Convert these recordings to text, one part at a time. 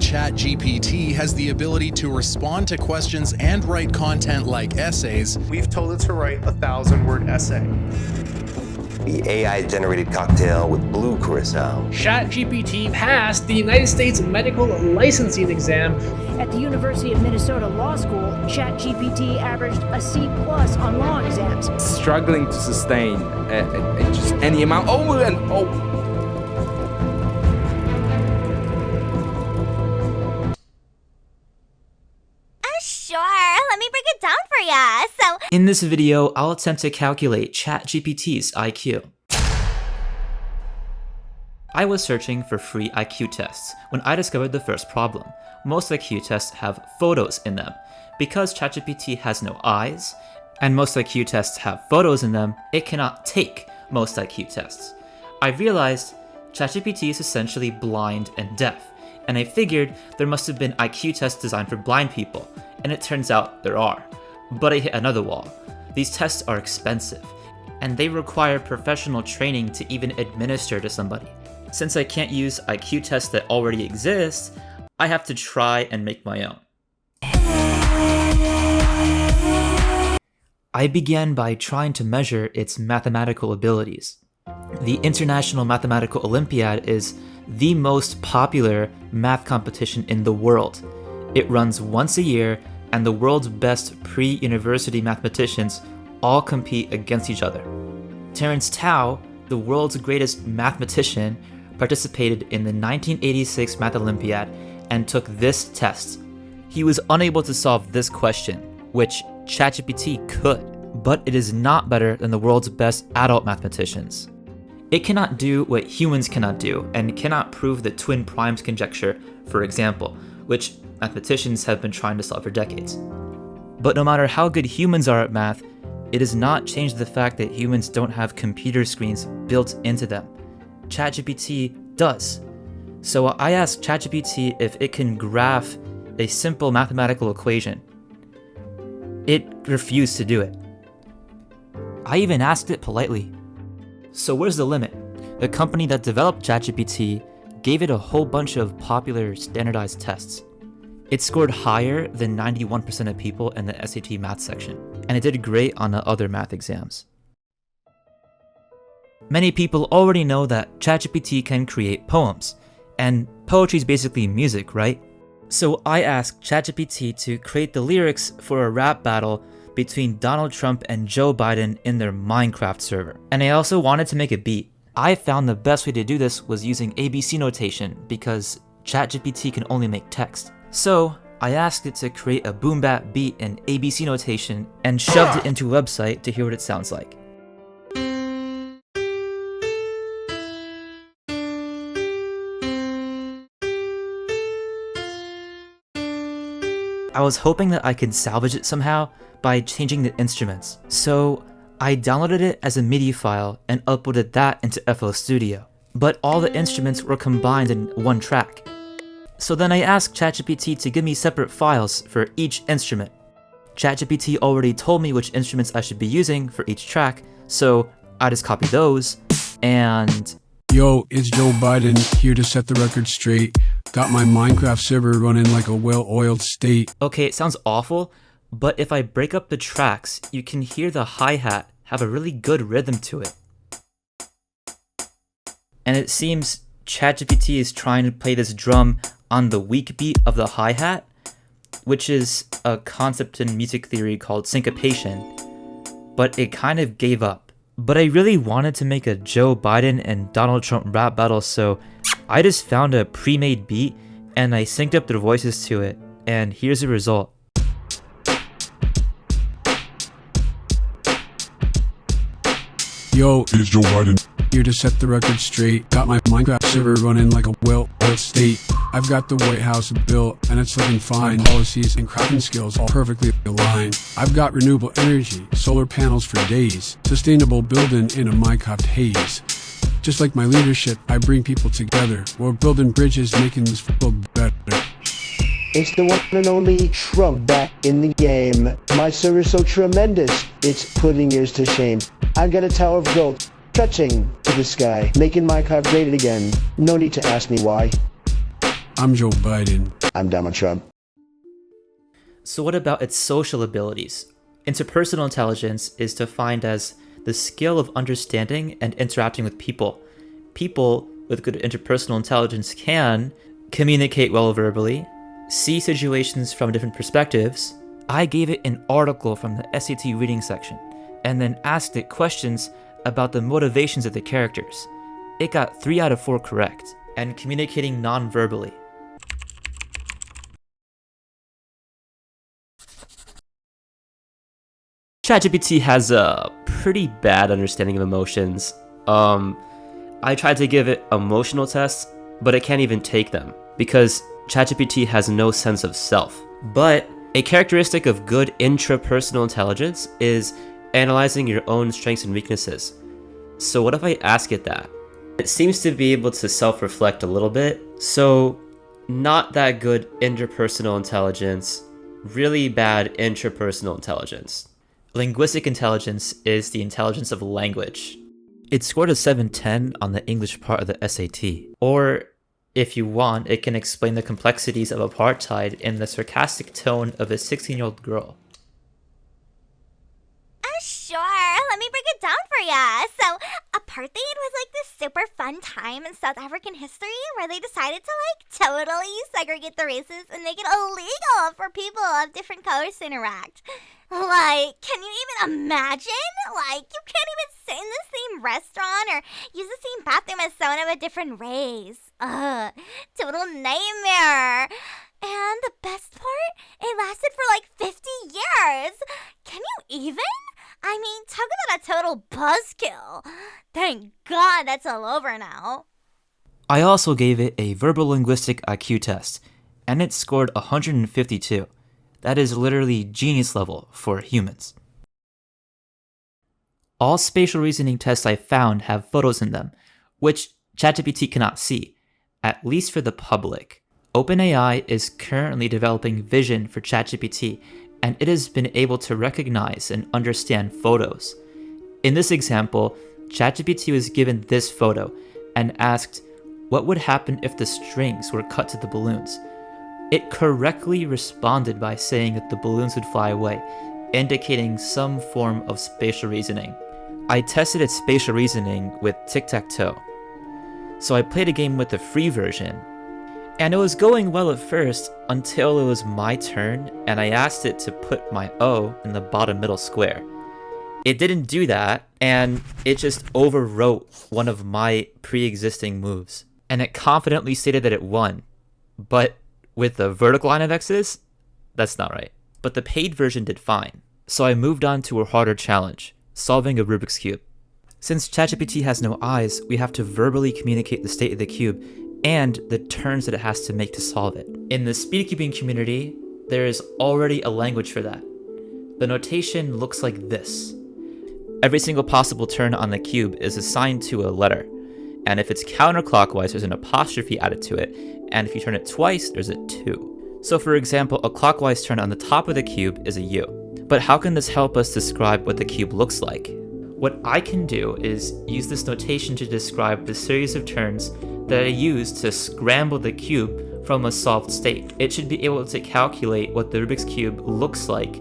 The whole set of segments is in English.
ChatGPT has the ability to respond to questions and write content like essays. We've told it to write a 1,000-word essay. The AI-generated cocktail with blue curacao. ChatGPT passed the United States medical licensing exam. At the University of Minnesota Law School, ChatGPT averaged a C+ on law exams. Struggling to sustain just any amount. Sure, let me break it down for ya. So, in this video, I'll attempt to calculate ChatGPT's IQ. I was searching for free IQ tests when I discovered the first problem. Most IQ tests have photos in them. Because ChatGPT has no eyes, and most IQ tests have photos in them, it cannot take most IQ tests. I realized ChatGPT is essentially blind and deaf, and I figured there must have been IQ tests designed for blind people, and it turns out there are. But I hit another wall. These tests are expensive, and they require professional training to even administer to somebody. Since I can't use IQ tests that already exist, I have to try and make my own. I began by trying to measure its mathematical abilities. The International Mathematical Olympiad is the most popular math competition in the world. It runs once a year, and the world's best pre-university mathematicians all compete against each other. Terence Tao, the world's greatest mathematician, participated in the 1986 Math Olympiad and took this test. He was unable to solve this question, which ChatGPT could, but it is not better than the world's best adult mathematicians. It cannot do what humans cannot do, and cannot prove the twin primes conjecture, for example, which mathematicians have been trying to solve for decades. But no matter how good humans are at math, it does not change the fact that humans don't have computer screens built into them. ChatGPT does. So I asked ChatGPT if it can graph a simple mathematical equation. It refused to do it. I even asked it politely. So where's the limit? The company that developed ChatGPT gave it a whole bunch of popular standardized tests. It scored higher than 91% of people in the SAT math section, and it did great on the other math exams. Many people already know that ChatGPT can create poems, and poetry is basically music, right? So I asked ChatGPT to create the lyrics for a rap battle between Donald Trump and Joe Biden in their Minecraft server. And I also wanted to make a beat. I found the best way to do this was using ABC notation because ChatGPT can only make text. So I asked it to create a boom bap beat in ABC notation and shoved it into a website to hear what it sounds like. I was hoping that I could salvage it somehow by changing the instruments. So I downloaded it as a MIDI file and uploaded that into FL Studio. But all the instruments were combined in one track. So then I asked ChatGPT to give me separate files for each instrument. ChatGPT already told me which instruments I should be using for each track, so I just copied those, and... Yo, it's Joe Biden, here to set the record straight. Got my Minecraft server running like a well-oiled state. Okay, it sounds awful, but if I break up the tracks, you can hear the hi-hat have a really good rhythm to it. And it seems ChatGPT is trying to play this drum on the weak beat of the hi-hat, which is a concept in music theory called syncopation, but it kind of gave up. But I really wanted to make a Joe Biden and Donald Trump rap battle, so I just found a pre-made beat and I synced up their voices to it, and here's the result. Yo, it's Joe Biden, here to set the record straight. Got my Minecraft server running like a well-oiled state. I've got the White House built and it's looking fine. Policies and crafting skills all perfectly aligned. I've got renewable energy, solar panels for days. Sustainable building in a Minecraft haze. Just like my leadership, I bring people together. We're building bridges, making this world better. It's the one and only Trump back in the game. My server's so tremendous, it's putting yours to shame. I've got a tower of gold, stretching to the sky, making Minecraft great again. No need to ask me why. I'm Joe Biden. I'm Donald Trump. So what about its social abilities? Interpersonal intelligence is defined as the skill of understanding and interacting with people. People with good interpersonal intelligence can communicate well verbally, see situations from different perspectives. I gave it an article from the SAT reading section, and then asked it questions about the motivations of the characters. It got 3 out of 4 correct, and communicating non-verbally. ChatGPT has a pretty bad understanding of emotions. I tried to give it emotional tests, but it can't even take them because ChatGPT has no sense of self. But a characteristic of good intrapersonal intelligence is analyzing your own strengths and weaknesses. So what if I ask it that? It seems to be able to self-reflect a little bit, so not that good interpersonal intelligence, really bad intrapersonal intelligence. Linguistic intelligence is the intelligence of language. It scored a 710 on the English part of the SAT. Or, if you want, it can explain the complexities of apartheid in the sarcastic tone of a 16-year-old girl. Sure, let me break it down for ya. So, apartheid was like this super fun time in South African history where they decided to totally segregate the races and make it illegal for people of different colors to interact. Can you even imagine? You can't even sit in the same restaurant or use the same bathroom as someone of a different race. Total nightmare. And the best part, it lasted for 50 years. Can you even? I mean, talk about a total buzzkill. Thank God that's all over now. I also gave it a verbal linguistic IQ test, and it scored 152. That is literally genius level for humans. All spatial reasoning tests I found have photos in them, which ChatGPT cannot see, at least for the public. OpenAI is currently developing vision for ChatGPT, and it has been able to recognize and understand photos. In this example, ChatGPT was given this photo and asked what would happen if the strings were cut to the balloons. It correctly responded by saying that the balloons would fly away, indicating some form of spatial reasoning. I tested its spatial reasoning with tic-tac-toe. So I played a game with the free version, and it was going well at first until it was my turn and I asked it to put my O in the bottom middle square. It didn't do that, and it just overwrote one of my pre-existing moves. And it confidently stated that it won. But with the vertical line of X's, that's not right. But the paid version did fine. So I moved on to a harder challenge, solving a Rubik's Cube. Since ChatGPT has no eyes, we have to verbally communicate the state of the cube and the turns that it has to make to solve it. In the speedcubing community, there is already a language for that. The notation looks like this. Every single possible turn on the cube is assigned to a letter, and if it's counterclockwise, there's an apostrophe added to it, and if you turn it twice, there's a 2. So for example, a clockwise turn on the top of the cube is a U. But how can this help us describe what the cube looks like? What I can do is use this notation to describe the series of turns that I use to scramble the cube from a solved state. It should be able to calculate what the Rubik's Cube looks like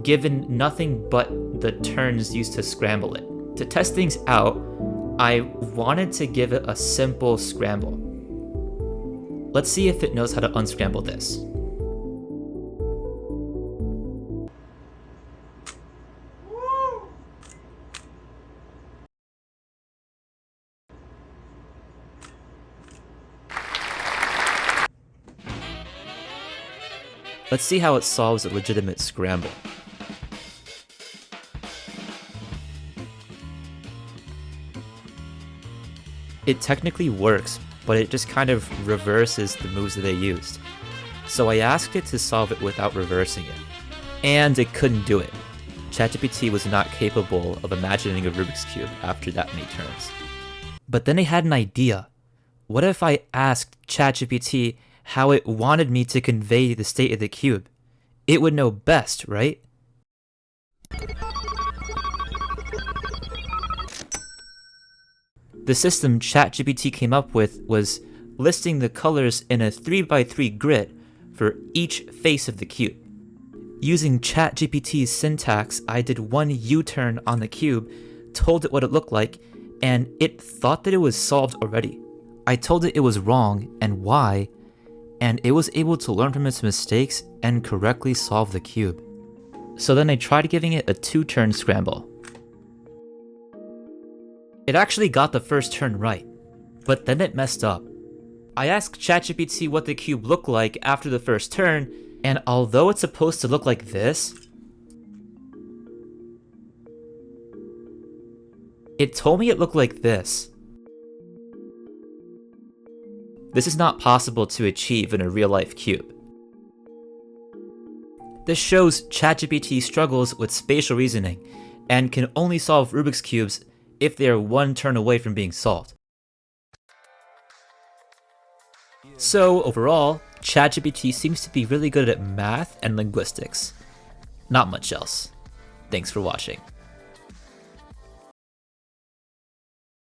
given nothing but the turns used to scramble it. To test things out, I wanted to give it a simple scramble. Let's see if it knows how to unscramble this. Let's see how it solves a legitimate scramble. It technically works, but it just kind of reverses the moves that they used. So I asked it to solve it without reversing it. And it couldn't do it. ChatGPT was not capable of imagining a Rubik's Cube after that many turns. But then I had an idea. What if I asked ChatGPT how it wanted me to convey the state of the cube? It would know best, right? The system ChatGPT came up with was listing the colors in a 3x3 grid for each face of the cube. Using ChatGPT's syntax, I did one U-turn on the cube, told it what it looked like, and it thought that it was solved already. I told it was wrong and why, and it was able to learn from its mistakes and correctly solve the cube. So then I tried giving it a 2-turn scramble. It actually got the first turn right, but then it messed up. I asked ChatGPT what the cube looked like after the first turn, and although it's supposed to look like this, it told me it looked like this. This is not possible to achieve in a real-life cube. This shows ChatGPT struggles with spatial reasoning and can only solve Rubik's cubes if they are one turn away from being solved. So overall, ChatGPT seems to be really good at math and linguistics. Not much else. Thanks for watching.